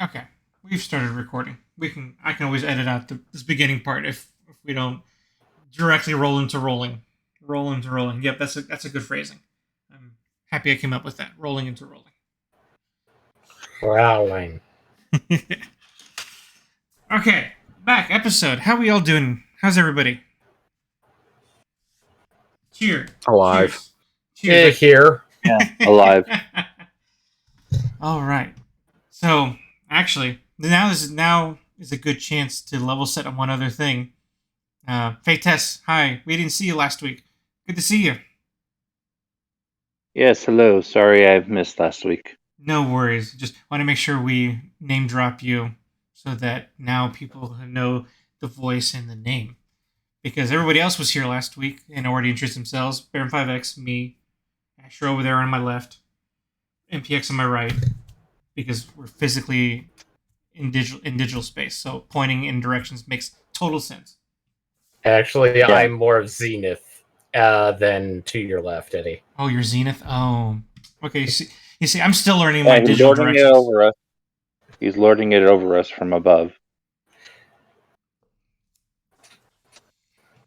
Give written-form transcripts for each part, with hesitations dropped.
Okay, we've started recording. I can always edit out this beginning part if we don't directly roll into rolling. Roll into rolling. Yep, that's a good phrasing. I'm happy I came up with that. Rolling into rolling. Growling. Okay, back episode. How we all doing? How's everybody? Cheers. Alive. Cheers. Here. Yeah, alive. All right. So actually, now is a good chance to level set on one other thing. Faye Tess, hi. We didn't see you last week. Good to see you. Yes, hello. Sorry I've missed last week. No worries. Just want to make sure we name drop you so that now people know the voice and the name. Because everybody else was here last week and already introduced themselves. Baron 5X, me, Asher over there on my left, MPX on my right. Because we're physically in digital space, so pointing in directions makes total sense. Actually, Yeah. I'm more of Zenith than to your left, Eddie. Oh, you're Zenith? Oh. Okay, you see I'm still learning my digital lording directions. it over us. He's lording it over us from above.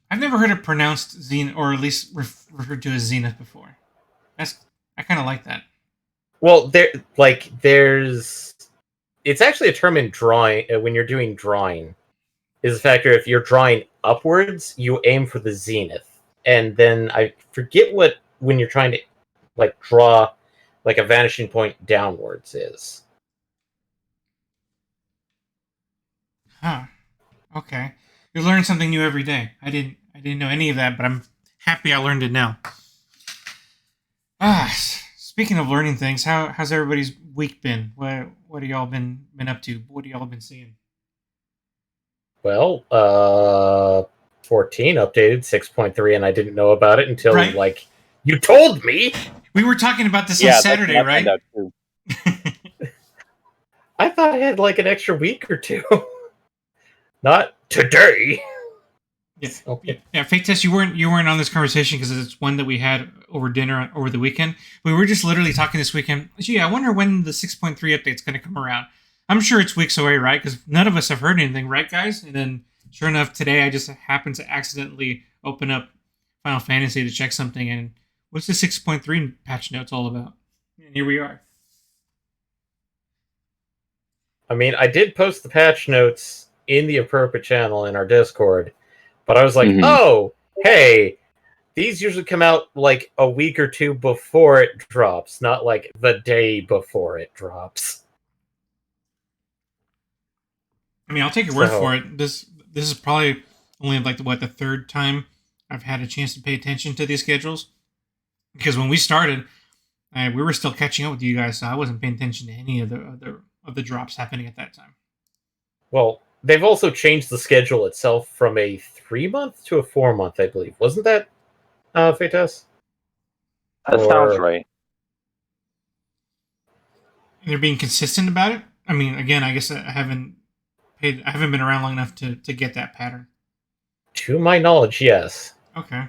I've never heard it pronounced Zenith, or at least referred to as Zenith before. I kind of like that. Well, there's it's actually a term in drawing when you're doing drawing. Is the factor if you're drawing upwards, you aim for the zenith, and then I forget what when you're trying to draw a vanishing point downwards is. Huh. Okay. You're learning something new every day. I didn't know any of that, but I'm happy I learned it now. Speaking of learning things, how's everybody's week been? What have y'all been up to? What have y'all been seeing? Well, 14 updated 6.3, and I didn't know about it until you told me. We were talking about this on Saturday, right? I thought I had an extra week or two. Not today. Yeah. Fake Test, you weren't on this conversation because it's one that we had over dinner over the weekend. We were just literally talking this weekend. Gee, I wonder when the 6.3 update's going to come around. I'm sure it's weeks away, right? Because none of us have heard anything, right, guys? And then, sure enough, today I just happened to accidentally open up Final Fantasy to check something, and what's the 6.3 patch notes all about? And here we are. I mean, I did post the patch notes in the appropriate channel in our Discord, but I was like, oh, hey, these usually come out a week or two before it drops, not the day before it drops. I mean, I'll take your word for it. This is probably only the third time I've had a chance to pay attention to these schedules. Because when we started, we were still catching up with you guys, so I wasn't paying attention to any of the drops happening at that time. Well, they've also changed the schedule itself from a 3-month to a 4-month, I believe. Wasn't that, Fatas? That sounds right. And they're being consistent about it? I mean, again, I guess I haven't been around long enough to get that pattern. To my knowledge, yes. Okay.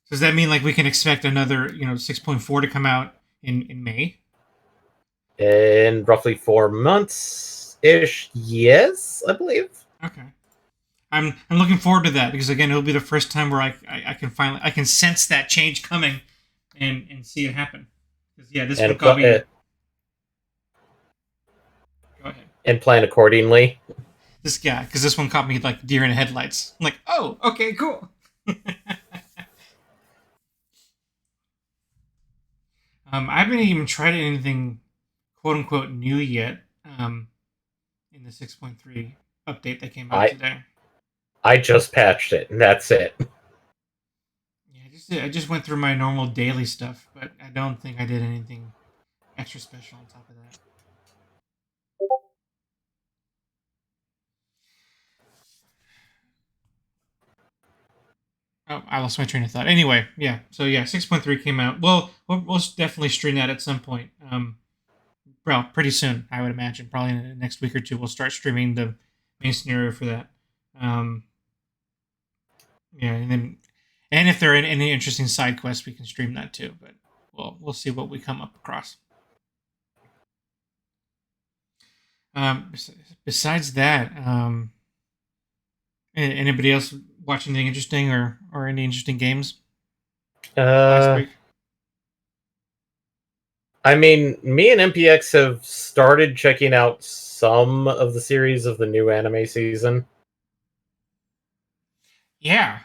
So does that mean we can expect another, 6.4 to come out in May? In roughly 4 months-ish, yes, I believe. Okay. I'm looking forward to that because again, it'll be the first time where I can sense that change coming and see it happen. Yeah, this one got me. Go ahead. And plan accordingly. Because this one caught me like deer in the headlights. I'm like, oh, okay, cool. I haven't even tried anything quote unquote new yet. In the 6.3 update that came out today. I just patched it, and that's it. Yeah, I just went through my normal daily stuff, but I don't think I did anything extra special on top of that. Oh, I lost my train of thought. Anyway, yeah. So yeah, 6.3 came out. Well, we'll definitely stream that at some point. Well, pretty soon, I would imagine. Probably in the next week or two, we'll start streaming the main scenario for that. Yeah, and if there are any interesting side quests, we can stream that too. But we'll see what we come up across. Besides that, anybody else watch anything interesting or any interesting games last Uh, week? I mean, me and MPX have started checking out some of the series of the new anime season. Yeah,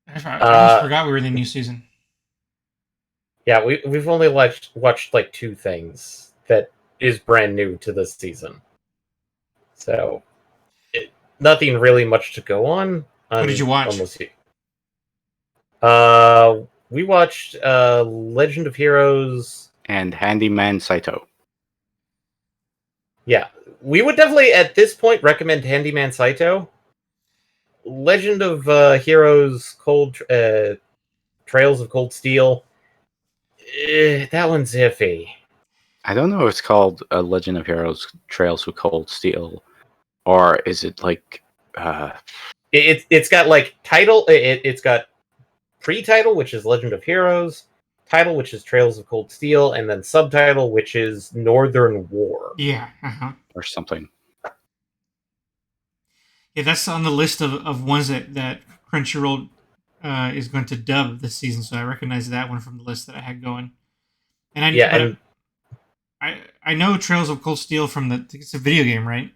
I almost Uh, forgot we were in the new season. yeah, we've only watched like two things that is brand new to this season, so nothing really much to go What did you on watch? almost. We watched Legend of Heroes. And Handyman Saito. Yeah, we would definitely at this point recommend Handyman Saito. Legend of Heroes Trails of Cold Steel. That one's iffy. I don't know if it's called Legend of Heroes Trails of Cold Steel, or is it like It's got like title. It's got pre-title, which is Legend of Heroes. Title, which is Trails of Cold Steel, and then subtitle, which is Northern War. Yeah, or something? yeah. That's on the list of ones that Crunchyroll is going to dub this season. So I recognize that one from the list that I had going. And I Yeah, but and I know Trails of Cold Steel from it's a video game, right?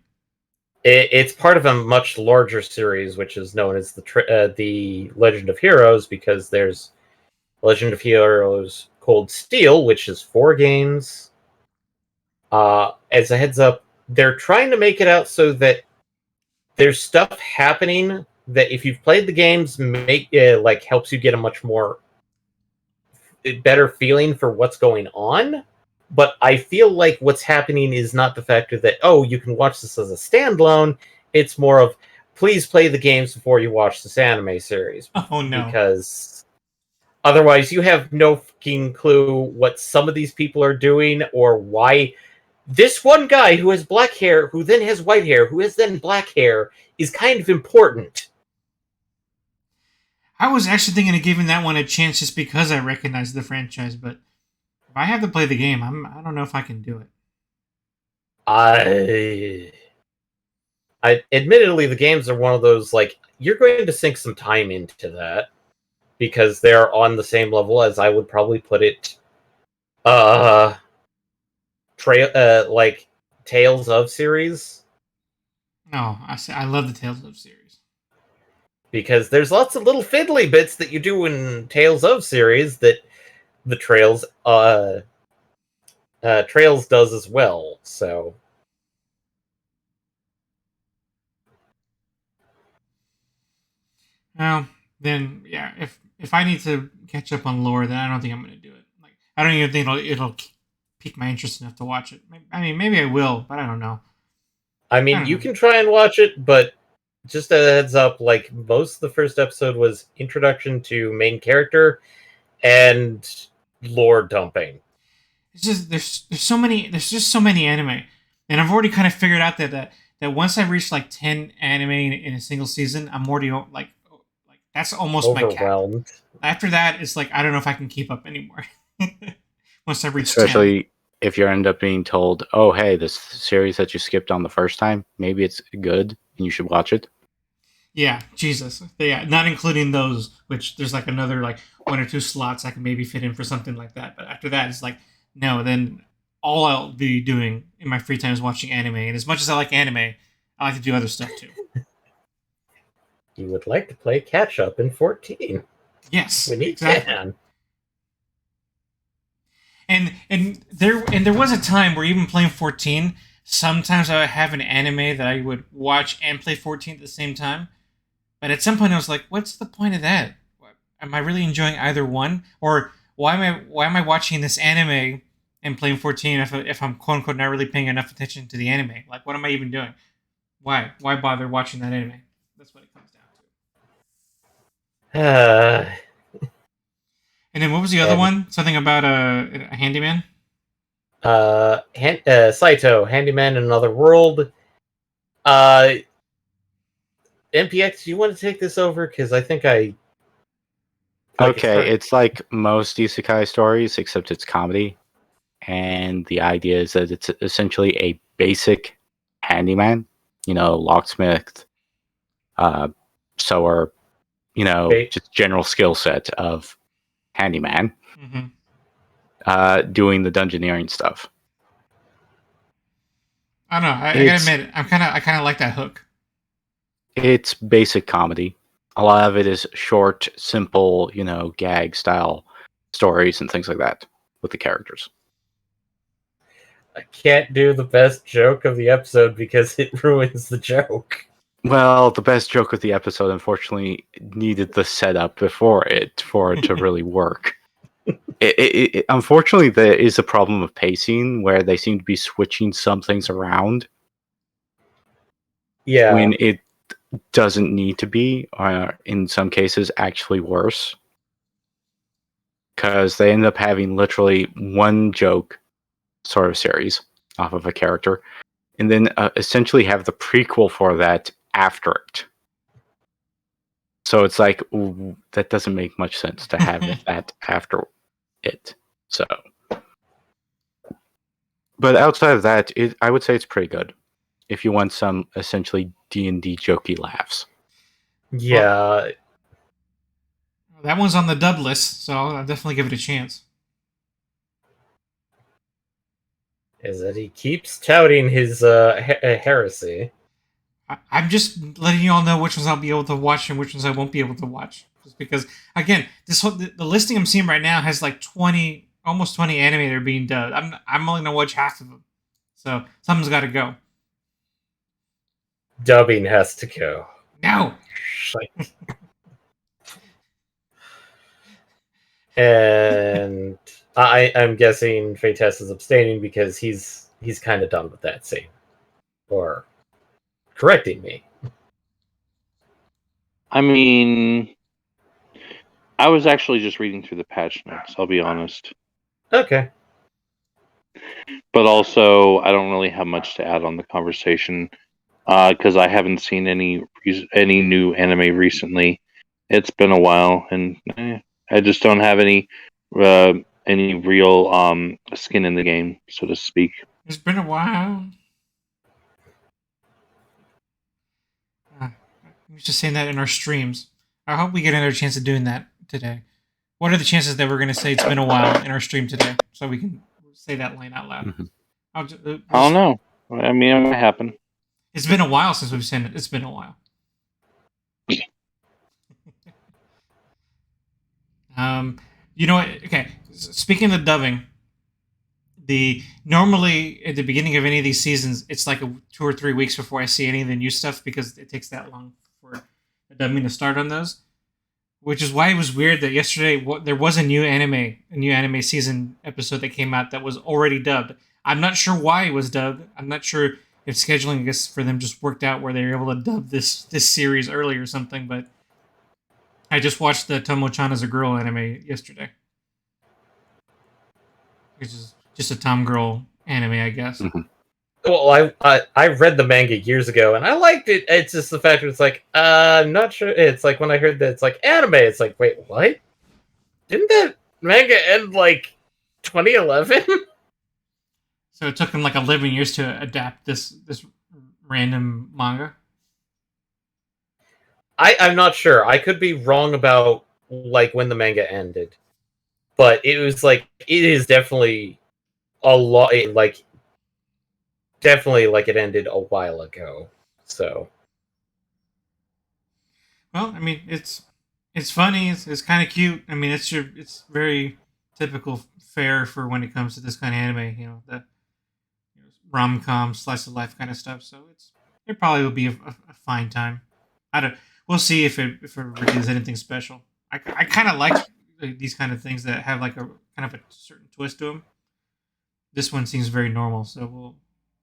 it's part of a much larger series, which is known as the Legend of Heroes, because there's Legend of Heroes Cold Steel, which is 4 games. As a heads up, they're trying to make it out so that there's stuff happening that if you've played the games, make like helps you get a much more better feeling for what's going on. But I feel like what's happening is not the factor that, oh, you can watch this as a standalone. It's more of, please play the games before you watch this anime series, Oh no. because otherwise you have no fucking clue what some of these people are doing, or why this one guy who has black hair, who then has white hair, who has then black hair, is kind of important. I was actually thinking of giving that one a chance just because I recognize the franchise, but if I have to play the game, I don't know if I can do it. I admittedly, the games are one of those, like, you're going to sink some time into that because they're on the same level as I would probably put it like Tales of series, No, I love the Tales of series. because there's lots of little fiddly bits that you do in Tales of series that the Trails does as well. So Well, then yeah, if I need to catch up on lore, then I don't think I'm going to do it. Like I don't even think it'll pique my interest enough to watch it. I mean, maybe I will, but I don't know. I I mean, don't you know. can try and watch it, but just a heads up, like, most of the first episode was introduction to main character and lore dumping. It's just there's just so many anime, and I've already kind of figured out that once I reach like 10 anime in a single season, I'm already like that's almost my cap. Overwhelmed. After that, it's like I don't know if I can keep up anymore. Once I reach 10. Especially if you end up being told, "Oh, hey, this series that you skipped on the first time, maybe it's good and you should watch it." Yeah, Jesus. Yeah, not including those, which there's like another like one or two slots I can maybe fit in for something like that. But after that, it's like, no, then all I'll be doing in my free time is watching anime. And as much as I like anime, I like to do other stuff too. You would like to play catch up in 14 Yes, when you exactly. can. And there was a time where even playing 14, sometimes I would have an anime that I would watch and play 14 at the same time. But at some point, I was like, "What's the point of that? Am I really enjoying either one, or why am I watching this anime and playing 14 if I'm quote unquote not really paying enough attention to the anime? Like, what am I even doing? Why bother watching that anime? That's what it comes down to. Uh, And then what was the other and one? Something about a handyman. Saito, Handyman in Another World. Uh, MPX, do you want to take this over? Because I think I. Okay, it's like most isekai stories, except it's comedy. And the idea is that it's essentially a basic handyman, locksmith, sewer, just general skill set of handyman, doing the dungeoneering stuff. I don't know. I gotta admit, I kind of like that hook. It's basic comedy. A lot of it is short, simple, gag style stories and things like that with the characters. I can't do the best joke of the episode because it ruins the joke. Well, the best joke of the episode, unfortunately, needed the setup for it to really work. Unfortunately, there is a problem of pacing where they seem to be switching some things around. Yeah. When it doesn't need to be, or in some cases, actually worse. Because they end up having literally one joke sort of series off of a character, and then essentially have the prequel for that after it. So it's like, ooh, that doesn't make much sense to have that after it. So, but outside of that, I would say it's pretty good. If you want some essentially D&D jokey laughs. Yeah. Well, that one's on the dub list, so I'll definitely give it a chance. Is that he keeps touting his heresy. I'm just letting you all know which ones I'll be able to watch and which ones I won't be able to watch. Just because, again, the listing I'm seeing right now has like almost 20 anime that are being dubbed. I'm only gonna watch half of them, so something's got to go. Dubbing has to go. No. And I'm guessing Fates is abstaining because he's kind of done with that scene, or correcting me. I mean, I was actually just reading through the patch notes, I'll be honest. Okay. But also, I don't really have much to add on the conversation because I haven't seen any new anime recently. It's been a while, and I just don't have any real skin in the game, so to speak. It's been a while. We was just saying that in our streams. I hope we get another chance of doing that today. What are the chances that we're going to say it's been a while in our stream today, so we can say that line out loud? Mm-hmm. I don't know. I mean, it might happen. It's been a while since we've seen it. It's been a while. You know what? Okay. Speaking of dubbing, normally at the beginning of any of these seasons, it's like 2 or 3 weeks before I see any of the new stuff because it takes that long for the dubbing to start on those. Which is why it was weird that yesterday there was a new anime season episode that came out that was already dubbed. I'm not sure why it was dubbed. I'm not sure if scheduling, I guess, for them just worked out where they were able to dub this series early or something. But I just watched the Tomo-chan as a girl anime yesterday, which is just a Tom girl anime, I guess. Mm-hmm. Well, I read the manga years ago and I liked it. It's just the fact that it's like, I'm not sure. It's like when I heard that it's like anime, it's like, wait, what? Didn't that manga end like 2011? So it took them like 11 years to adapt this random manga. I'm not sure. I could be wrong about like when the manga ended, but it was like it is definitely a lot. Definitely like it ended a while ago. So, well, I mean, it's funny. It's kind of cute. I mean, it's very typical fare for when it comes to this kind of anime. You know, the rom-com slice of life kind of stuff. So it probably will be a fine time. We'll see if it really is anything special. I kind of like these kind of things that have like a kind of a certain twist to them. This one seems very normal, so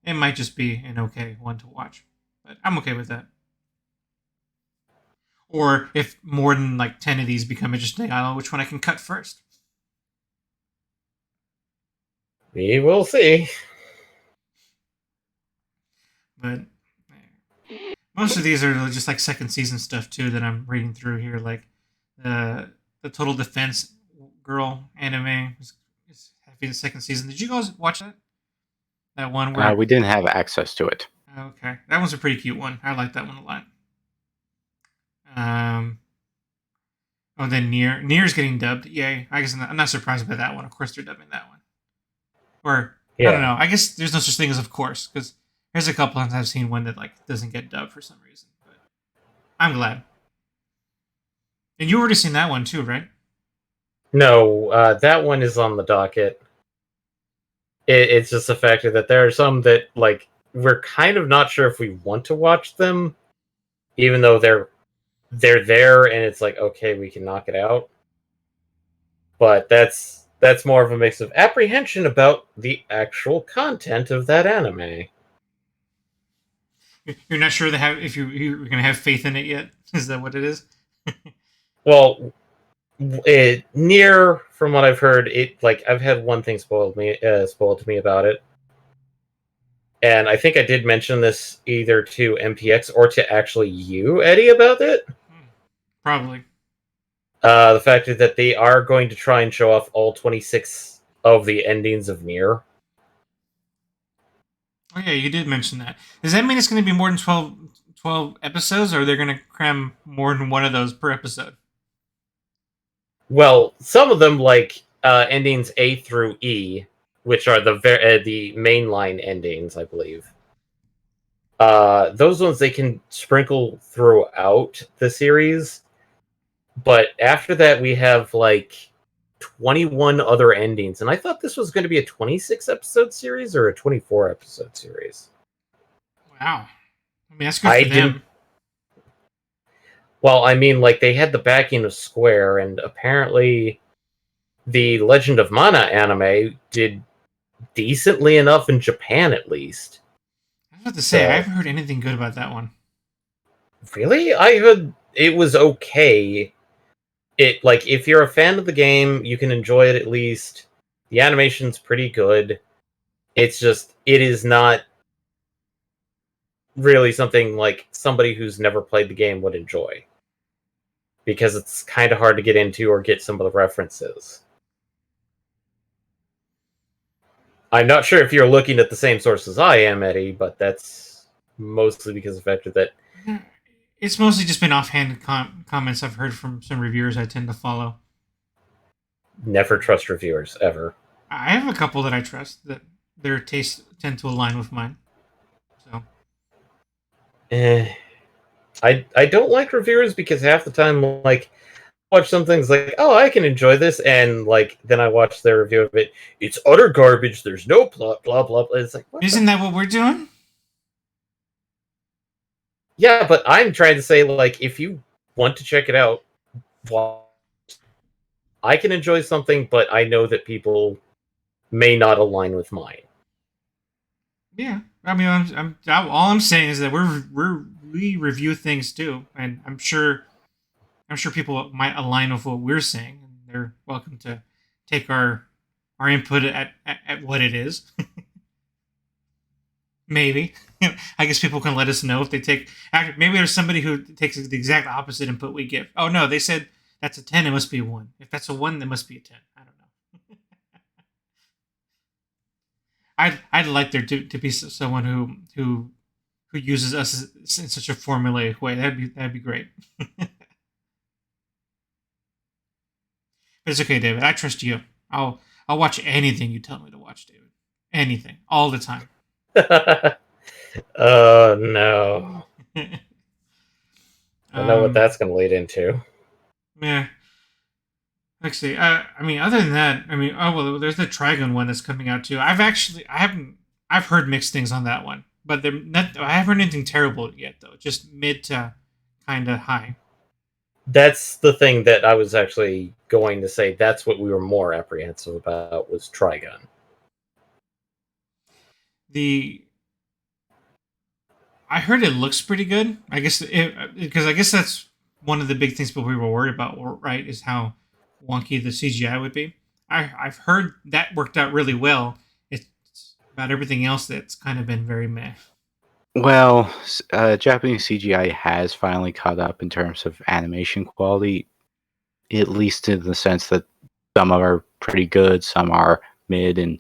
it might just be an okay one to watch, but I'm okay with that. Or if more than like 10 of these become interesting, I don't know which one I can cut first. we will see. But most of these are just like second season stuff too that I'm reading through here, like the Total Defense Girl anime is having the second season. Did you guys watch that? That one where We didn't have access to it. Okay, that one's a pretty cute one. I like that one a lot. Um, oh, then Near's getting dubbed. Yay! I guess I'm not surprised by that one. Of course, they're dubbing that one. Or I don't Yeah. know. I guess there's no such thing as of course, because there's a couple times I've seen one that like doesn't get dubbed for some reason. But I'm glad. And you already seen that one too, right? No, that one is on the docket. It's just the factor that there are some that like we're kind of not sure if we want to watch them, even though they're there, and it's like okay, we can knock it out. But that's more of a mix of apprehension about the actual content of that anime. You're not sure if you're gonna have faith in it yet. Is that what it is? Well, near from what I've heard, it like I've had one thing spoiled to me about it, and I think I did mention this either to MTX or to actually you, Eddie, about it. Probably. The fact that they are going to try and show off all 26 of the endings of Nier. Oh yeah, you did mention that. Does that mean it's going to be more than 12 episodes, or they're going to cram more than one of those per episode? Well, some of them, like endings A through E, which are the mainline endings, I believe. Those ones they can sprinkle throughout the series, but after that we have like 21 other endings, and I thought this was going to be a 26 episode series or a 24 episode series. Wow. I mean, that's good I for didn't. them. Well, I mean, like they had the backing of Square, and apparently the Legend of Mana anime did decently enough in Japan, at least. I was about to say, I So, haven't heard anything good about that one. really, I heard it was okay. It like if you're a fan of the game, you can enjoy it at least. The animation's pretty good. It's just it is not really something like somebody who's never played the game would enjoy, because it's kind of hard to get into or get some of the references. I'm not sure if you're looking at the same source as I am, Eddie, but that's mostly because of the fact that It's mostly just been offhand comments I've heard from some reviewers I tend to follow. never trust reviewers ever. I have a couple that I trust that their tastes tend to align with mine. So I don't like reviewers because half the time, like, I watch some things like, oh, I can enjoy this, and like then I watch their review of it. It's utter garbage. There's no plot. Blah blah blah. It's like, isn't that what we're doing? Yeah, but I'm trying to say, like, if you want to check it out, well, I can enjoy something, but I know that people may not align with mine. Yeah, I mean, all I'm saying is that we review things too, and I'm sure people might align with what we're saying, and they're welcome to take our input at what it is. Maybe. I guess people can let us know if they take. Maybe there's somebody who takes the exact opposite input we give. Oh no, they said that's a 10. It must be a 1. If that's a 1, that must be a 10. I don't know. I'd like there to be someone who uses us in such a formulaic way. That'd be great. But it's okay, David. I trust you. I'll watch anything you tell me to watch, David. Anything, all the time. Oh no. I know what that's going to lead into. Yeah. Let's see. I mean, other than that, I mean, oh well, there's the Trigon one that's coming out too. I've heard mixed things on that one, but I haven't heard anything terrible yet though. Just mid to kind of high. That's the thing that I was actually going to say. That's what we were more apprehensive about was Trigun. I heard it looks pretty good. I guess because I guess that's one of the big things people were worried about, right? Is how wonky the CGI would be. I've heard that worked out really well. It's about everything else that's kind of been very meh. Well, Japanese CGI has finally caught up in terms of animation quality, at least in the sense that some are pretty good, some are mid, and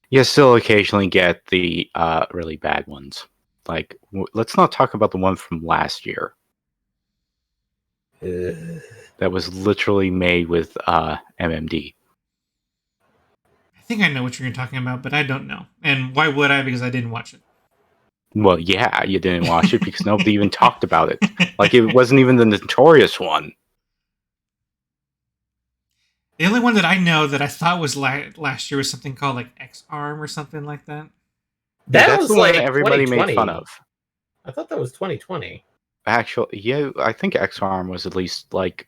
you still occasionally get the really bad ones. Like, let's not talk about the one from last year Ugh. that was literally made with MMD. I think I know what you're talking about, but I don't know. And why would I? Because I didn't watch it. Well, yeah, you didn't watch it because nobody even talked about it. Like, it wasn't even the notorious one. The only one that I know that I thought was last year was something called like X Arm or something like that. That That's was the one like that everybody made 2020. fun of. I thought that was 2020. Actually, yeah, I think X-Arm was at least like,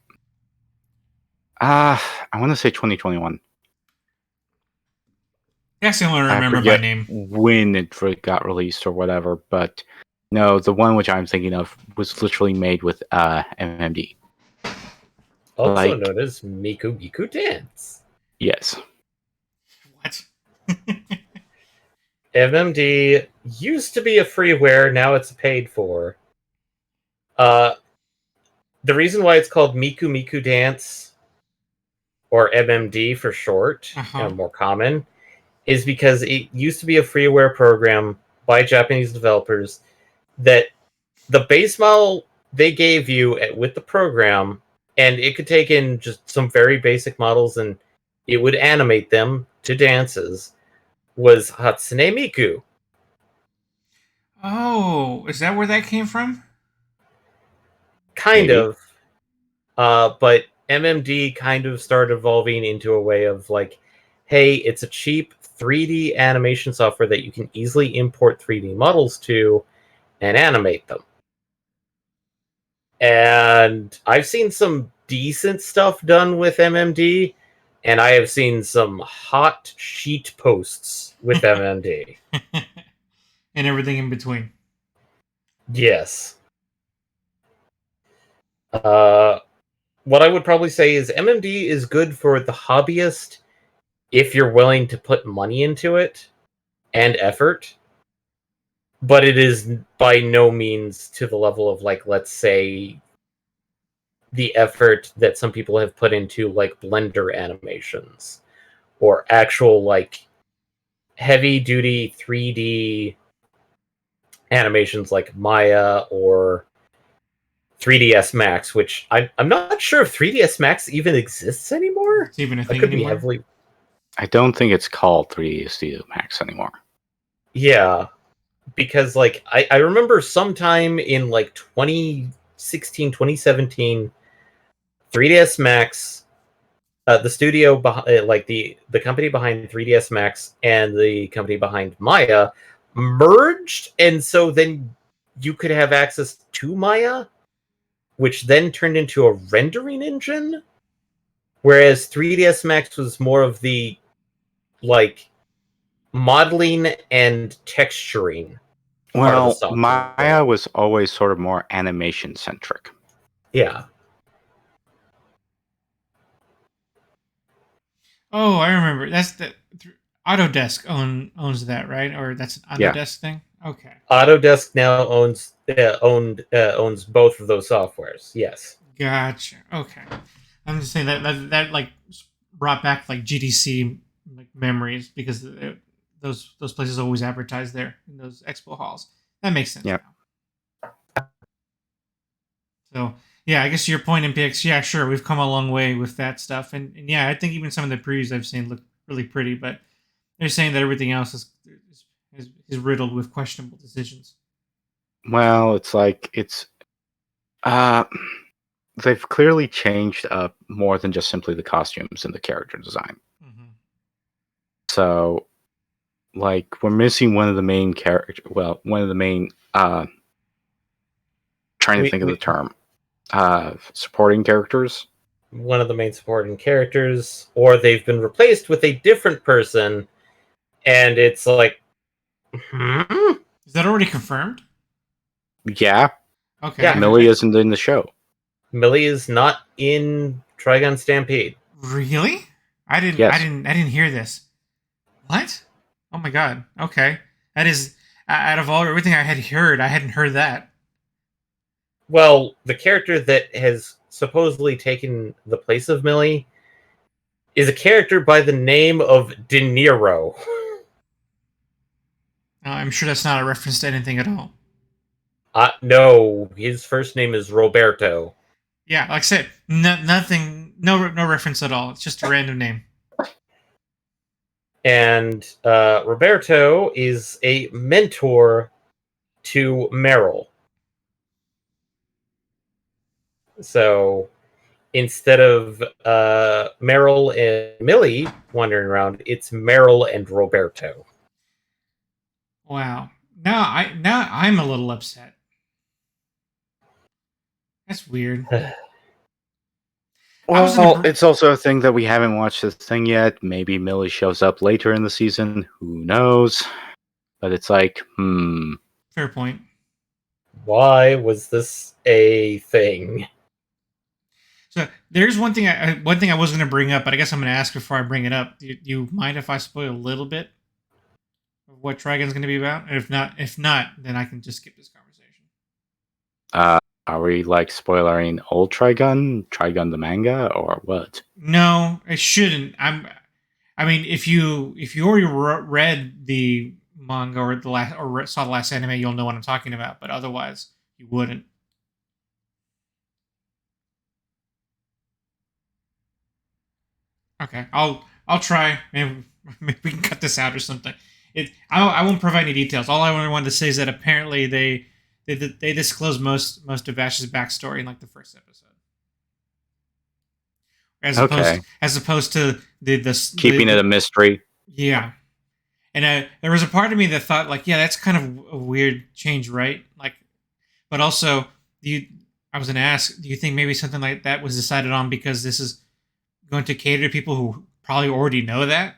I want to say 2021. That's the only one I I remember by forget name. when it got released or whatever, but no, the one which I'm thinking of was literally made with MMD. Also Like- known as Miku Miku Dance. Yes. What? MMD used to be a freeware, now it's paid for. The reason why it's called Miku Miku Dance, or MMD for short, and more common, is because it used to be a freeware program by Japanese developers that the base model they gave you with the program, and it could take in just some very basic models and it would animate them to dances, was Hatsune Miku. Oh, is that where that came from? Kind Maybe. of. But MMD kind of started evolving into a way of like, hey, it's a cheap 3D animation software that you can easily import 3D models to and animate them. And I've seen some decent stuff done with MMD, and I have seen some hot sheet posts with MMD. And everything in between. Yes. What I would probably say is MMD is good for the hobbyist if you're willing to put money into it and effort, but it is by no means to the level of, like, let's say, the effort that some people have put into like Blender animations or actual like heavy duty 3D animations like Maya or 3ds Max, which I'm not sure if 3ds Max even exists anymore. It's even a I thing could be anymore. heavily. I don't think it's called 3D Max anymore. Yeah, because like I remember sometime in like 2016, 2017, 3ds Max, the studio behind, like the company behind 3ds Max and the company behind Maya merged, and so then you could have access to Maya, which then turned into a rendering engine, whereas 3ds Max was more of the like modeling and texturing part of the Well, software. Maya was always sort of more animation centric. Yeah. Oh, I remember. That's the Autodesk owns that, right? Or that's an Yeah. Autodesk thing. Okay. Autodesk now owns both of those softwares. Yes. Gotcha. Okay. I'm just saying that like brought back like GDC like memories because those places always advertise there in those expo halls. That makes sense. Yep. Now. So yeah, I guess your point, MPX. Yeah, sure, we've come a long way with that stuff, and yeah, I think even some of the previews I've seen look really pretty, but they're saying that everything else is riddled with questionable decisions. Well, it's like they've clearly changed up more than just simply the costumes and the character design. Mm-hmm. So, like, we're missing one of the main character. Well, one of the main. Trying to think of the term. Supporting characters. One of the main supporting characters, or they've been replaced with a different person, and it's like, Is that already confirmed? Yeah. Okay. Yeah. Millie isn't in the show. Millie is not in Trigun Stampede. Really? I didn't. Yes. I didn't hear this. What? Oh my god. Okay. That is out of all everything I had heard, I hadn't heard that. Well, the character that has supposedly taken the place of Millie is a character by the name of De Niro. I'm sure that's not a reference to anything at all. No, his first name is Roberto. Yeah, like I said, nothing, no reference at all. It's just a random name. And Roberto is a mentor to Meryl. So instead of Meryl and Millie wandering around, it's Meryl and Roberto. Wow. Now I'm a little upset. That's weird. I was Well, it's also a thing that we haven't watched this thing yet. Maybe Millie shows up later in the season. Who knows? But it's like, fair point. Why was this a thing? So there's one thing I was going to bring up, but I guess I'm going to ask before I bring it up. You mind if I spoil a little bit of what Trigun's going to be about? And if not, then I can just skip this conversation. Are we like spoiling old Trigun the manga, or what? No, I shouldn't. I mean, if you already read the manga or the last or saw the last anime, you'll know what I'm talking about. But otherwise, you wouldn't. Okay, I'll try. Maybe we can cut this out or something. I won't provide any details. All I wanted to say is that apparently they disclose most of Ash's backstory in like the first episode, as opposed to Keeping it a mystery. Yeah, and there was a part of me that thought like, yeah, that's kind of a weird change, right? Like, but also, I was gonna ask, do you think maybe something like that was decided on because this is going to cater to people who probably already know that?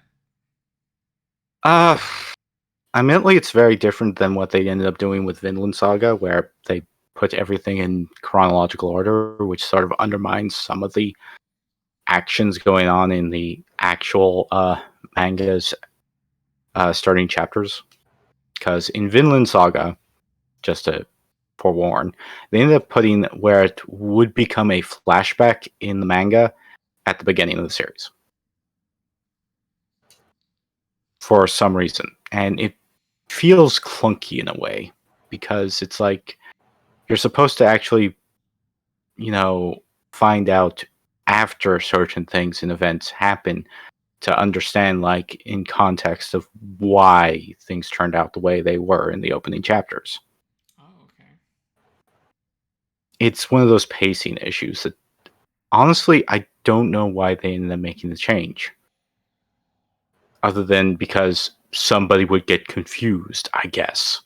Admittedly, it's very different than what they ended up doing with Vinland Saga, where they put everything in chronological order, which sort of undermines some of the actions going on in the actual manga's starting chapters. Because in Vinland Saga, just to forewarn, they ended up putting where it would become a flashback in the manga at the beginning of the series. For some reason. And it feels clunky in a way, because it's like you're supposed to actually, find out after certain things and events happen to understand, like, in context of why things turned out the way they were in the opening chapters. Oh, okay. It's one of those pacing issues that, honestly, I don't know why they ended up making the change. Other than because somebody would get confused, I guess.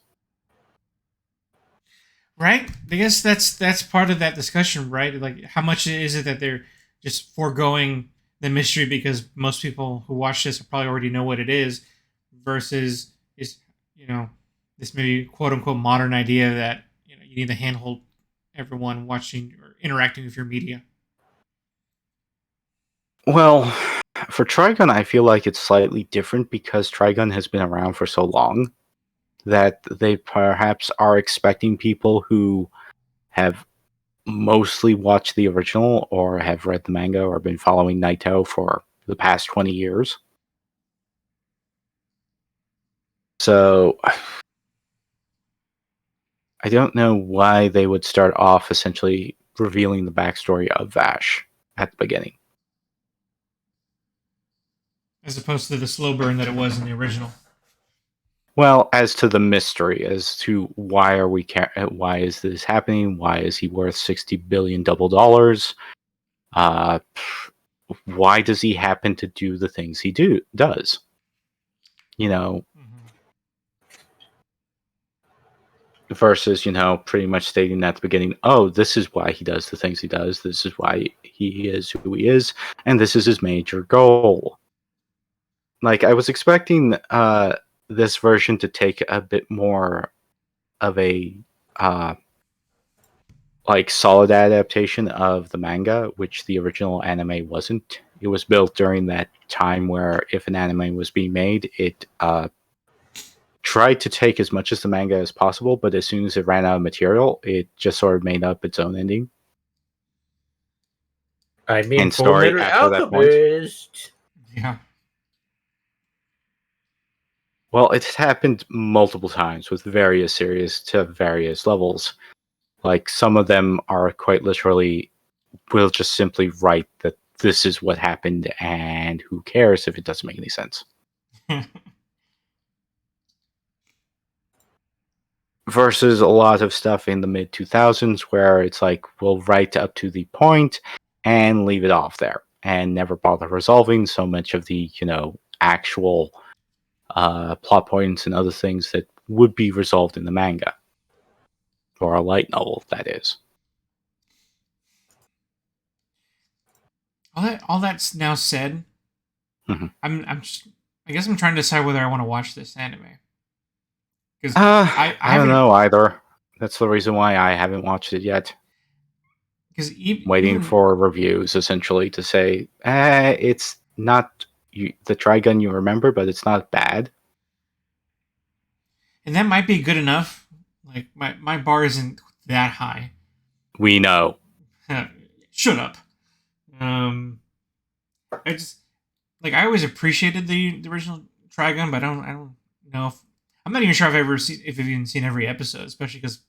Right? I guess that's part of that discussion, right? Like, how much is it that they're just foregoing the mystery because most people who watch this probably already know what it is, versus is this maybe quote unquote modern idea that you need to handhold everyone watching or interacting with your media. Well, for Trigun, I feel like it's slightly different because Trigun has been around for so long that they perhaps are expecting people who have mostly watched the original or have read the manga or been following Naito for the past 20 years. So I don't know why they would start off essentially revealing the backstory of Vash at the beginning. As opposed to the slow burn that it was in the original. Well, as to the mystery, as to why why is this happening? Why is he worth $60 billion double dollars? Why does he happen to do the things he does? Versus, pretty much stating at the beginning, oh, this is why he does the things he does. This is why he is who he is, and this is his major goal. Like, I was expecting this version to take a bit more of a solid adaptation of the manga, which the original anime wasn't. It was built during that time where if an anime was being made, it tried to take as much as the manga as possible, but as soon as it ran out of material, it just sort of made up its own ending. I mean, And Full story Metal after that point. Alchemist. Yeah. Well, it's happened multiple times with various series to various levels. Like some of them are quite literally will just simply write that this is what happened and who cares if it doesn't make any sense. Versus a lot of stuff in the mid 2000s where it's like we'll write up to the point and leave it off there and never bother resolving so much of the, actual plot points and other things that would be resolved in the manga. Or a light novel, that is. All that's now said, Mhm. I guess I'm trying to decide whether I want to watch this anime. Because I don't haven't, know either. That's the reason why I haven't watched it yet. because Waiting for reviews, essentially, to say, it's not the Trigun you remember, but it's not bad. and that might be good enough. Like my bar isn't that high. We know. Shut up. I just I always appreciated the original Trigun, but I don't know if I'm not even sure if I've even seen every episode, especially because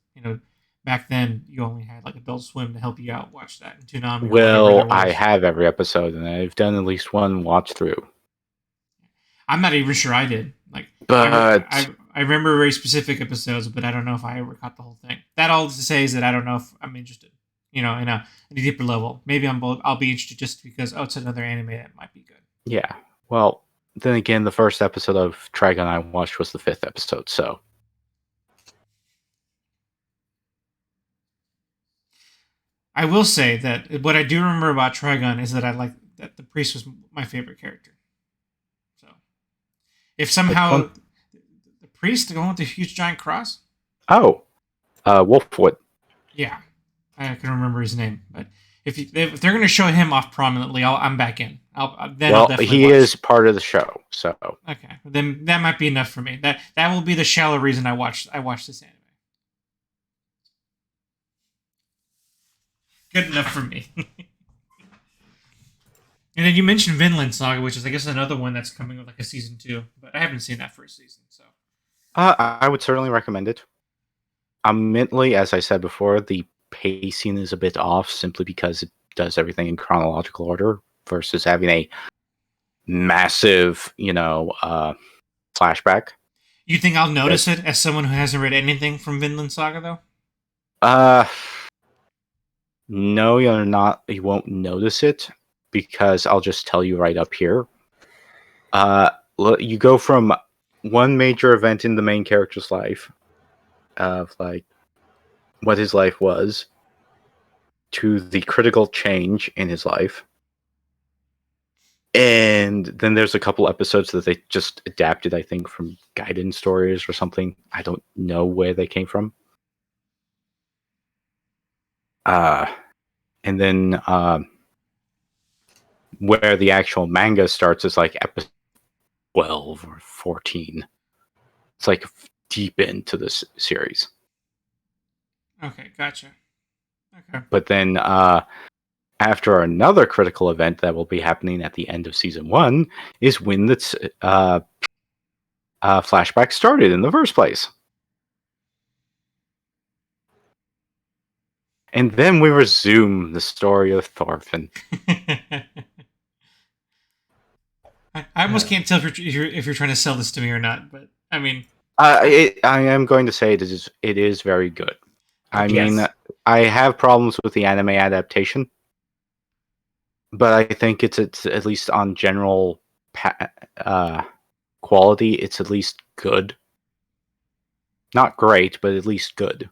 back then you only had like Adult Swim to help you out watch that and Toonami or whatever Well, there was. I have every episode, and I've done at least one watch through. I'm not even sure I did. But I remember very specific episodes, but I don't know if I ever caught the whole thing. That all to say is that I don't know if I'm interested. In a deeper level. Maybe I'll be interested just because it's another anime that might be good. yeah, well, then again, the first episode of Trigun I watched was the 5th episode, so I will say that what I do remember about Trigun is that I like that the priest was my favorite character. So, if somehow the priest, the one with the huge giant cross, Wolfwood. yeah, I can remember his name. But if they're going to show him off prominently, I'm back in. I'll definitely he watch. is part of the show, so Okay, then that might be enough for me. That will be the shallow reason I watched this anime. Good enough for me. And then you mentioned Vinland Saga, which is I guess another one that's coming with like a season 2, but I haven't seen that first season, so I would certainly recommend it. Admittedly, as I said before, the pacing is a bit off simply because it does everything in chronological order versus having a massive, flashback. You think I'll notice it as someone who hasn't read anything from Vinland Saga, though? No, you're not. You won't notice it because I'll just tell you right up here. You go from one major event in the main character's life, of like what his life was, to the critical change in his life. And then there's a couple episodes that they just adapted, I think, from guidance stories or something. I don't know where they came from. And then where the actual manga starts is like episode 12 or 14. It's like deep into this series. Okay, gotcha. Okay. But then after another critical event that will be happening at the end of season 1 is when the flashback started in the first place. And then we resume the story of Thorfinn. I almost can't tell if you're trying to sell this to me or not, but I mean, I am going to say it is very good. I mean, I have problems with the anime adaptation, but I think it's at least on general quality, it's at least good. Not great, but at least good.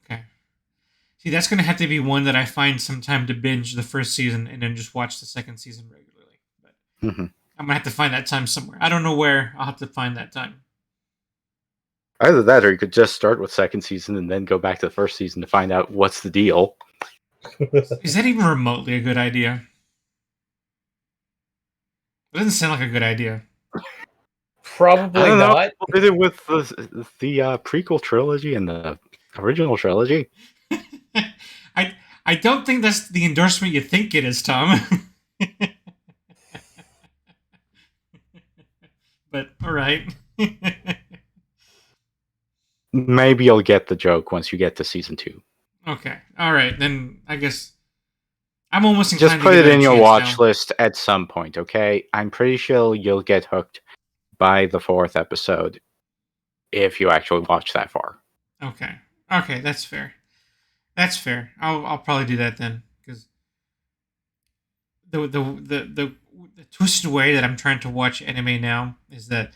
Okay. See, that's going to have to be one that I find some time to binge the first season and then just watch the second season regularly. But I'm going to have to find that time somewhere. I don't know where. I'll have to find that time. Either that, or you could just start with second season and then go back to the first season to find out what's the deal. Is that even remotely a good idea? It doesn't sound like a good idea. Probably not. People did it with the prequel trilogy and the original trilogy. I don't think that's the endorsement you think it is, Tom. But all right. maybe you'll get the joke once you get to season 2. Okay. All right. Then I guess I'm almost Just inclined put to it give it in a your chance watch now. list at some point, okay? I'm pretty sure you'll get hooked by the 4th episode if you actually watch that far. Okay. Okay, that's fair. That's fair. I'll probably do that then, because the twisted way that I'm trying to watch anime now is that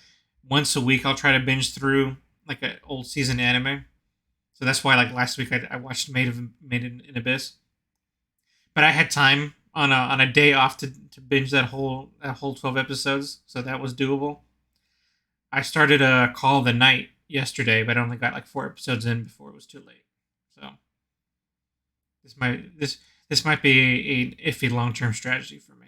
once a week I'll try to binge through like an old season anime. So that's why like last week I watched Made in Abyss, but I had time on a day off to binge that whole 12 episodes, so that was doable. I started a Call of the Night yesterday, but I only got like 4 episodes in before it was too late. So this might be a iffy long term strategy for me.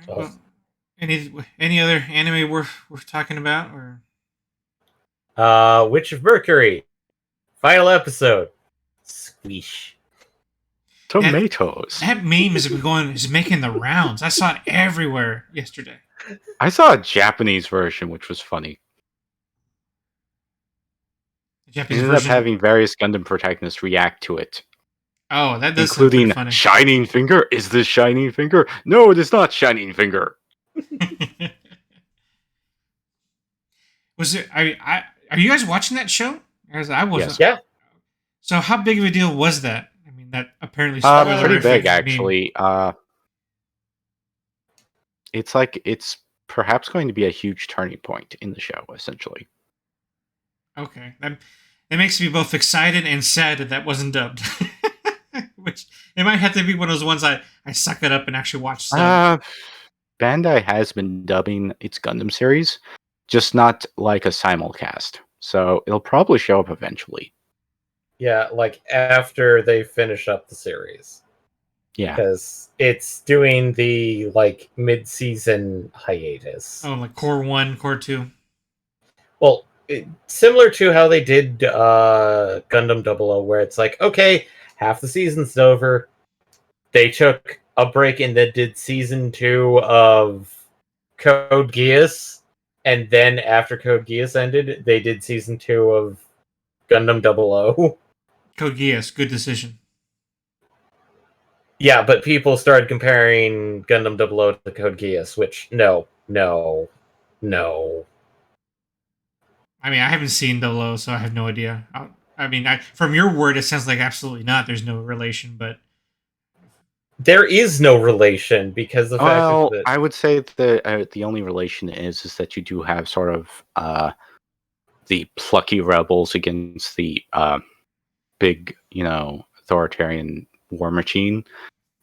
All right. Well, any other anime worth talking about or? Witch of Mercury, final episode. Squeesh. Tomatoes. That meme is making the rounds. I saw it everywhere yesterday. I saw a Japanese version, which was funny. The It Japanese ended up version. having various Gundam protagonists react to it, Oh, that does sound pretty including funny. Shining Finger. Is this Shining Finger? No, it is not Shining Finger. Was it? Are you guys watching that show? As I wasn't. Yes. Yeah. So how big of a deal was that? I mean, that apparently Pretty spoilerific big, meme. actually. It's perhaps going to be a huge turning point in the show, essentially. Okay, that makes me both excited and sad that wasn't dubbed. Which it might have to be one of those ones I suck it up and actually watch sub. Bandai has been dubbing its Gundam series, just not like a simulcast. So it'll probably show up eventually. Yeah, like after they finish up the series. Yeah. Because it's doing the like mid-season hiatus. Oh, like Core 1, Core 2. Well, similar to how they did Gundam 00, where it's like, okay, half the season's over. They took a break and then did season 2 of Code Geass, and then after Code Geass ended, they did season 2 of Gundam 00. Code Geass, good decision. Yeah, but people started comparing Gundam 00 to Code Geass, which no. I mean, I haven't seen Dolo, so I have no idea. From your word, it sounds like absolutely not. There's no relation, but There is no relation because the fact is that I would say the only relation is that you do have sort of the plucky rebels against the big, authoritarian war machine,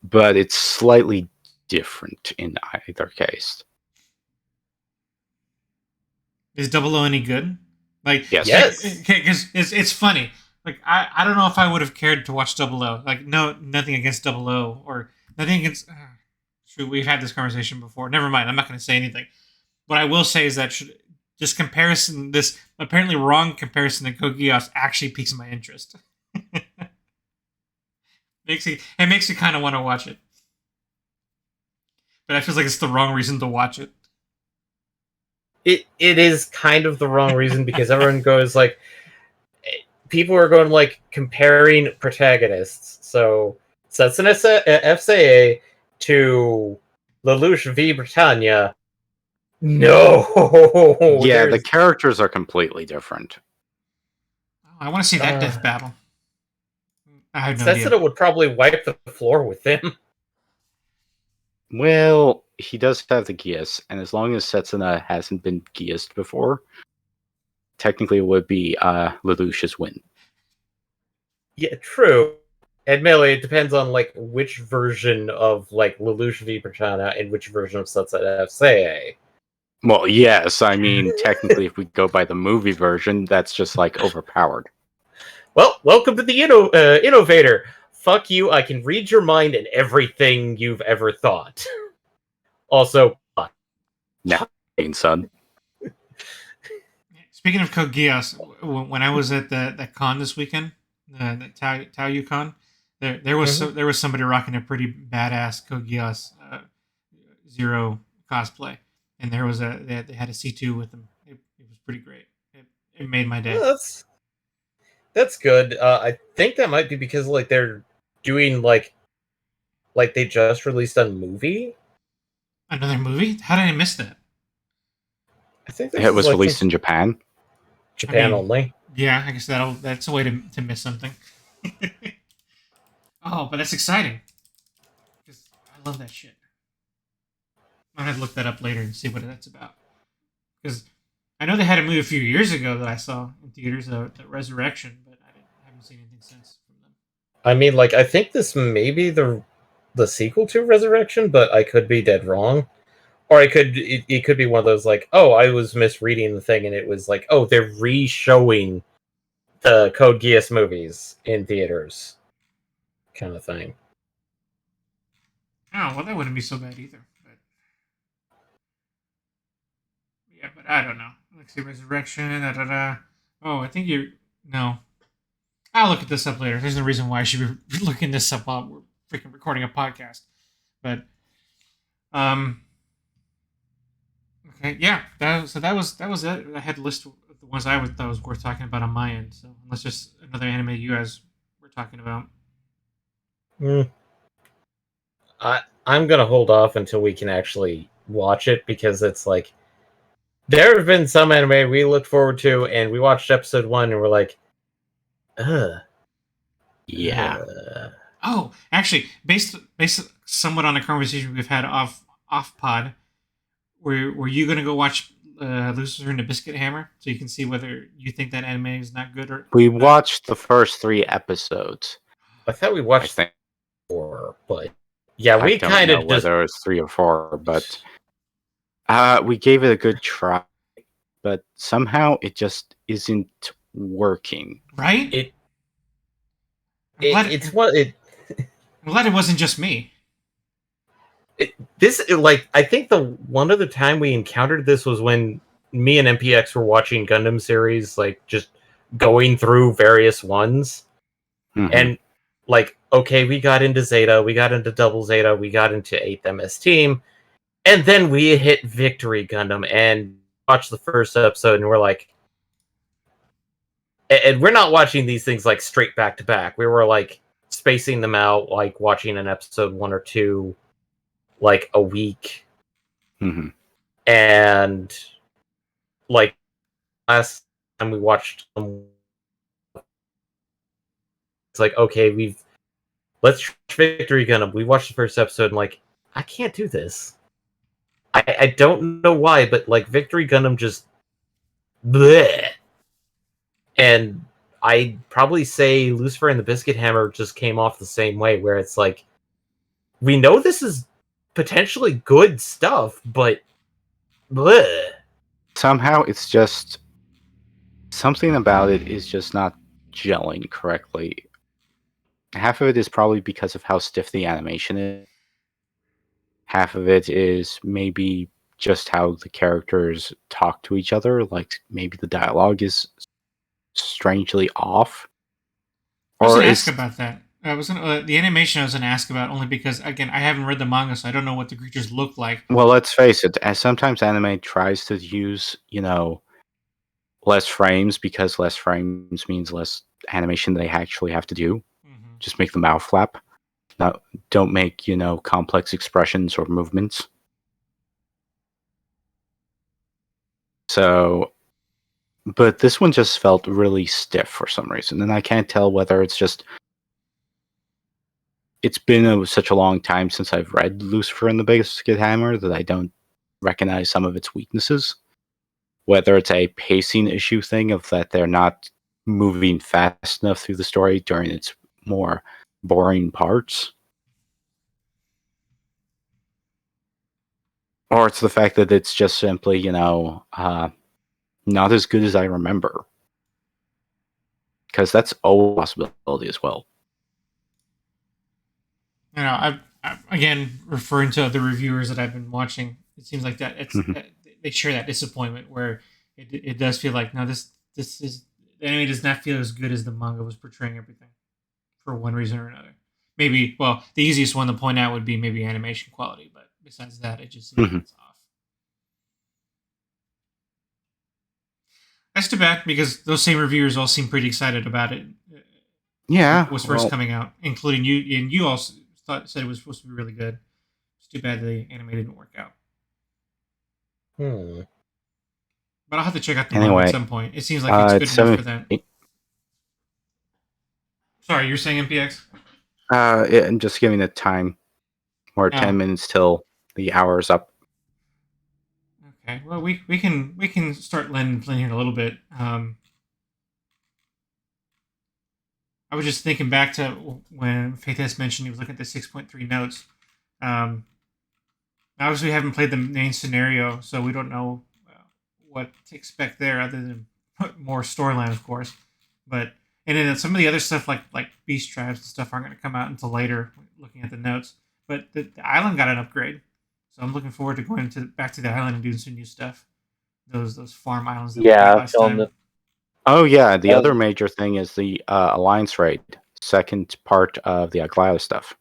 but it's slightly different in either case. is Double O any good? Like, Yes. Yes. because it's funny. Like, I don't know if I would have cared to watch Double O. Like, no, nothing against Double O or nothing against. Shoot, we've had this conversation before. Never mind. I'm not going to say anything. What I will say is that this apparently wrong comparison to Code Geass actually piques my interest. It makes me kind of want to watch it, but I feel like it's the wrong reason to watch it. it is kind of the wrong reason because everyone goes like, people are going like comparing protagonists. So Setsun FCA to Lelouch v Britannia. No. Yeah, the characters are completely different. I want to see that death battle. I have no idea. Setsun would probably wipe the floor with him. Well, he does have the Geass, and as long as Setsuna hasn't been Geassed before, technically it would be Lelouch's win. Yeah, true. Admittedly, it depends on like which version of like Lelouch v Britannia and which version of Setsun FCA. Well, yes, I mean, technically, if we go by the movie version, that's just like overpowered. Well, welcome to the Innovator. Fuck you, I can read your mind and everything you've ever thought. Also, Now, son. Speaking of Code Geass, when I was at that con this weekend, the Tao Con, there was somebody rocking a pretty badass Code Geass Zero cosplay, and there was they had a C2 with them. It was pretty great. It made my day. Well, that's good. I think that might be because like they're doing like they just released a movie. Another movie? How did I miss that? I think this It is was like released from in Japan. Japan mean- only. Yeah, I guess that's a way to miss something. Oh, but that's exciting. Because I love that shit. I'm gonna look that up later and see what that's about. Because I know they had a movie a few years ago that I saw in theaters, the Resurrection, but I haven't seen anything since from them. I mean, like I think this may be the sequel to Resurrection, but I could be dead wrong. Or it could be one of those like, oh, I was misreading the thing, and it was like, oh, they're re-showing the Code Geass movies in theaters, kind of thing. Oh, well, that wouldn't be so bad either. But yeah, but I don't know. Let's see, Resurrection. Da, da, da. Oh, I think you. No, I'll look at this up later. There's no reason why I should be looking this up while we're freaking recording a podcast. But okay, yeah. That was it. I had a list of the ones I thought was worth talking about on my end. So unless there's another anime you guys were talking about. Hmm. I'm gonna hold off until we can actually watch it because it's like there have been some anime we looked forward to, and we watched episode 1, and we're like, ugh. Yeah. Oh, actually, based somewhat on a conversation we've had off pod, were you gonna go watch Lucifer and the Biscuit Hammer so you can see whether you think that anime is not good or We not? watched the first 3 episodes. I thought we I watched think 4, but yeah, I we don't kind know of just whether it's 3 or 4, but we gave it a good try. But somehow it just isn't working. Right? it. I'm glad, It's what it. I'm glad it wasn't just me. This like I think the one other time we encountered this was when me and MPX were watching Gundam series, like just going through various ones, Mhm. and like okay, we got into Zeta, we got into Double Zeta, we got into 8th MS Team, and then we hit Victory Gundam and watched the first episode, and we're like, and we're not watching these things like straight back to back. We were like spacing them out, like watching an episode 1 or 2 like a week. Mhm. And like last time we watched them, it's like okay, let's watch Victory Gundam. We watched the first episode and like I can't do this. I don't know why, but like Victory Gundam just bleh. And I'd probably say Lucifer and the Biscuit Hammer just came off the same way, where it's like we know this is potentially good stuff, but bleh. Somehow it's just something about it is just not gelling correctly. Half of it is probably because of how stiff the animation is. Half of it is maybe just how the characters talk to each other. Like maybe the dialogue is strangely off. I was Or gonna is ask about that. I was gonna the animation. I was gonna ask about only because again I haven't read the manga, so I don't know what the creatures look like. well, let's face it. As sometimes anime tries to use, less frames because less frames means less animation they actually have to do. Mm-hmm. Just make the mouth flap. Don't make, complex expressions or movements. So, but this one just felt really stiff for some reason. And I can't tell whether it's been such a long time since I've read Lucifer and the Biscuit Hammer that I don't recognize some of its weaknesses. Whether it's a pacing issue thing of that they're not moving fast enough through the story during its more boring parts. Or it's the fact that it's just simply, not as good as I remember. Because that's always a possibility as well. Again referring to other reviewers that I've been watching. It seems like that Mhm. that they share that disappointment where it does feel like no, this is the anime does not feel as good as the manga was portraying everything for one reason or another. Maybe the easiest one to point out would be maybe animation quality, but besides that, it just seems like Mhm. it's off. That's too bad because those same reviewers all seem pretty excited about it. Yeah, When it was first coming out, including you, and you also said it was supposed to be really good. It's too bad the anime didn't work out. But I'll have to check out the manga Anyway, at some point. It seems like it's good enough for that. Sorry, you're saying MPX? Yeah, I'm just giving it time. Or 10 minutes till the hour's up. Okay. Well, we can start playing here in a little bit. I was just thinking back to when Faithes mentioned he was looking at the 6.3 notes. Obviously, we haven't played the main scenario, so we don't know what to expect there, other than more storyline, of course. But and then some of the other stuff, like beast tribes and stuff, aren't going to come out until later. Looking at the notes, but the island got an upgrade, so I'm looking forward to going back to the island and doing some new stuff. Those farm islands that we got last time. Oh yeah, the other major thing is the Alliance raid, second part of the Aglaya stuff.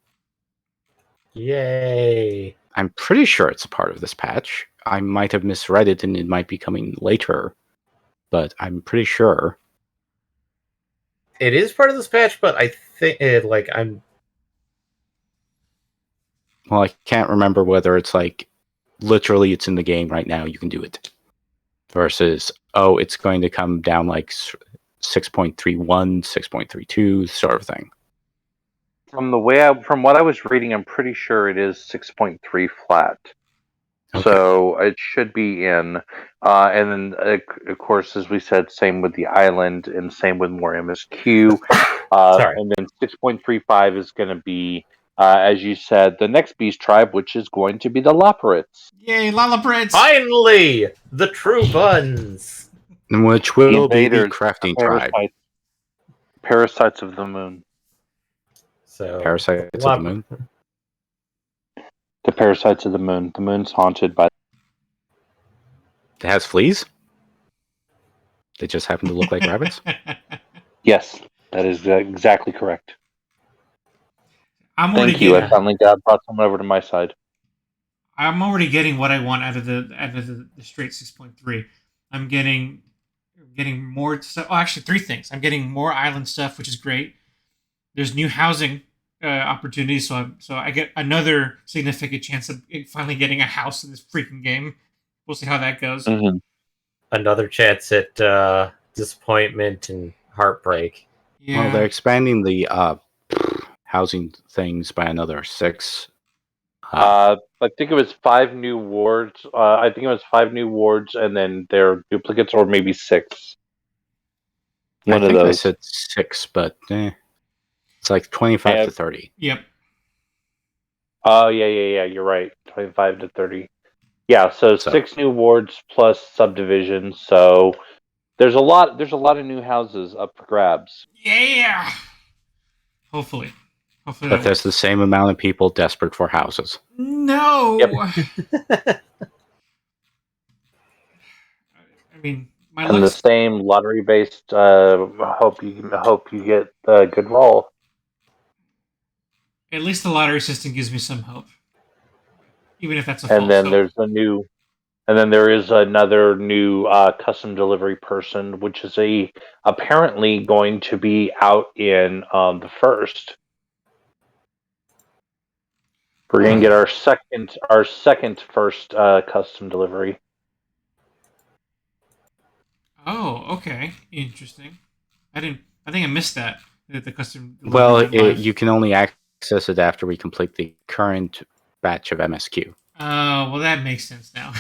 Yay! I'm pretty sure it's a part of this patch. I might have misread it and it might be coming later, but I'm pretty sure. It is part of this patch, but I think Well, I can't remember whether it's like literally it's in the game right now, you can do it. Versus, it's going to come down like 6.31, 6.32 sort of thing. From what I was reading, I'm pretty sure it is 6.3 flat. Okay. So it should be in. And then, of course, as we said, same with the island and same with more MSQ. And then 6.35 is going to be, as you said, the next beast tribe, which is going to be the Loporits. Yay, Loporits! Finally! The true buns! Which will be the crafting tribe. Parasites of the moon. So Parasites of the moon? The parasites of the moon. The moon's haunted by... It has fleas? They just happen to look like rabbits? Yes, that is exactly correct. Thank you. I finally brought someone over to my side. I'm already getting what I want out of the straight 6.3. I'm getting more stuff. Oh, actually, 3 things. I'm getting more island stuff, which is great. There's new housing opportunities, so I get another significant chance of finally getting a house in this freaking game. We'll see how that goes. Mm-hmm. Another chance at disappointment and heartbreak. Yeah. Well, they're expanding the housing things by another 6. I think it was 5 new wards. I think it was 5 new wards, and then their duplicates, or maybe 6. One of those. I said 6, but it's like 25 to 30. Yep. Oh yeah. You're right. 25 to 30. Yeah. So 6 new wards plus subdivisions. So there's a lot. There's a lot of new houses up for grabs. Yeah. Hopefully. But there's the same amount of people desperate for houses. No. Yep. I mean, the same lottery-based. Hope you get a good roll. At least the lottery system gives me some hope, even if that's a false hope. And then there is another new custom delivery person, which is apparently going to be out in the 1st. We're going to get our second first custom delivery. Oh, okay, interesting. I think I missed that the custom. Well, you can only access it after we complete the current batch of MSQ. Oh, well, that makes sense now.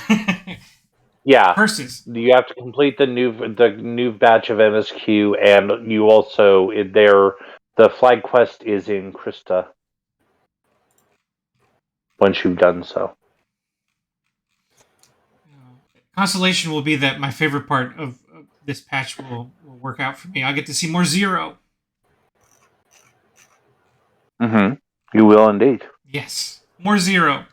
Yeah, purses. You have to complete the new batch of MSQ, and you also the flag quest is in Krista. Once you've done so, consolation will be that my favorite part of this patch will work out for me. I'll get to see more Zero. Mm-hmm. You will indeed. Yes, more Zero.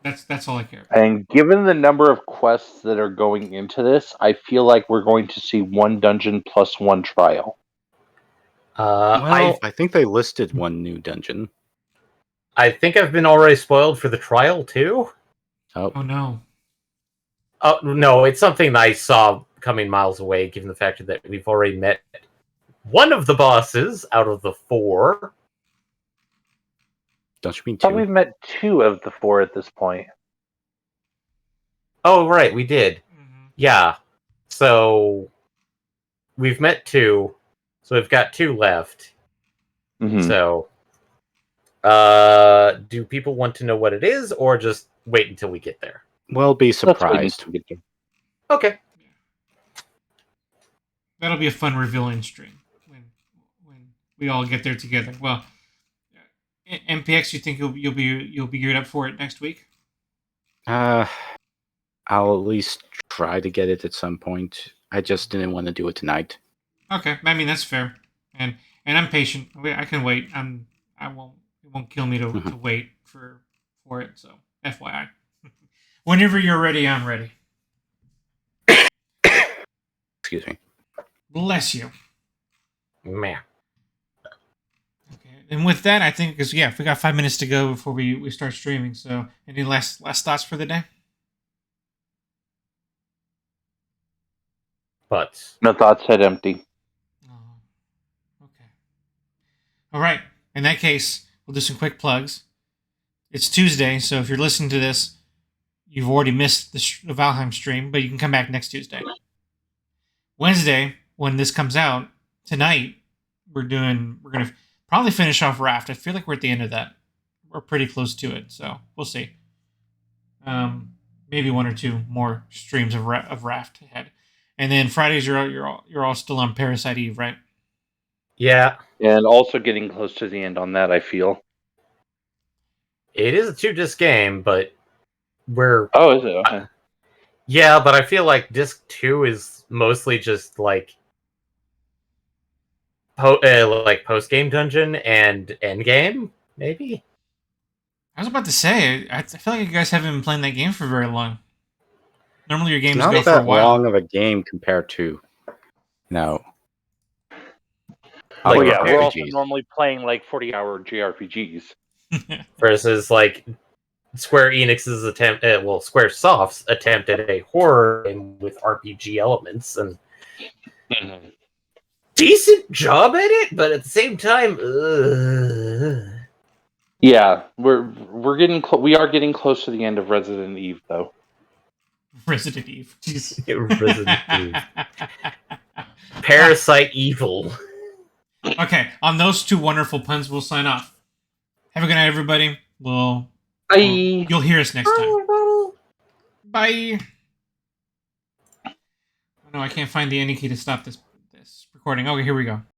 That's all I care about. And given the number of quests that are going into this, I feel like we're going to see 1 dungeon plus 1 trial. I think they listed 1 new dungeon. I think I've been already spoiled for the trial too. Oh no. Oh no, it's something that I saw coming miles away, given the fact that we've already met one of the bosses out of the 4. Don't you mean Thought 2? we've met 2 of the 4 at this point. Oh, right, we did. Mhm. Yeah. So we've met 2. So we've got 2 left. Mm-hmm. So do people want to know what it is, or just wait until we get there? Well, be Let's wait surprised. until we get there. Okay. That'll be a fun revealing stream when we all get there together. Well, MPX, you think you'll be geared up for it next week? I'll at least try to get it at some point. I just didn't want to do it tonight. Okay, I mean that's fair, and I'm patient. I can wait. I won't. It won't kill me to wait for it. So FYI, whenever you're ready, I'm ready. Excuse me. Bless you. Man. Okay, and with that, I think because we got 5 minutes to go before we start streaming. So any last thoughts for the day? But No thoughts, head empty. Oh, okay. All right. In that case, we'll do some quick plugs. It's Tuesday, so if you're listening to this, you've already missed the Valheim stream, but you can come back next Tuesday. Wednesday, when this comes out, tonight, we're gonna probably finish off Raft. I feel like we're at the end of that. We're pretty close to it, so we'll see. Maybe 1 or 2 more streams of Raft ahead, and then Fridays you're all still on Parasite Eve, right? yeah, And also getting close to the end on that, I feel. it is a 2-disc game, but we're Oh, is it? Okay. yeah, but I feel like disc 2 is mostly just like post game dungeon and end game, maybe. I was about to say, I feel like you guys haven't been playing that game for very long. Normally your It's games not go for a that while. long of a game compared to, Like, Well, other yeah, we're also RPGs. normally playing like 40-hour JRPGs. versus like Square Enix's attempt, Square Soft's attempt at a horror game with RPG elements, and decent job at it, but at the same time, Yeah, we're getting we are getting close to the end of Resident Evil, though. Resident Evil. Jeez. Resident Evil. Parasite Evil. Okay, on those 2 wonderful puns, we'll sign off. Have a good night, everybody. You'll hear us next time. Bye. Oh, no, I can't find the any key to stop this recording. Okay, here we go.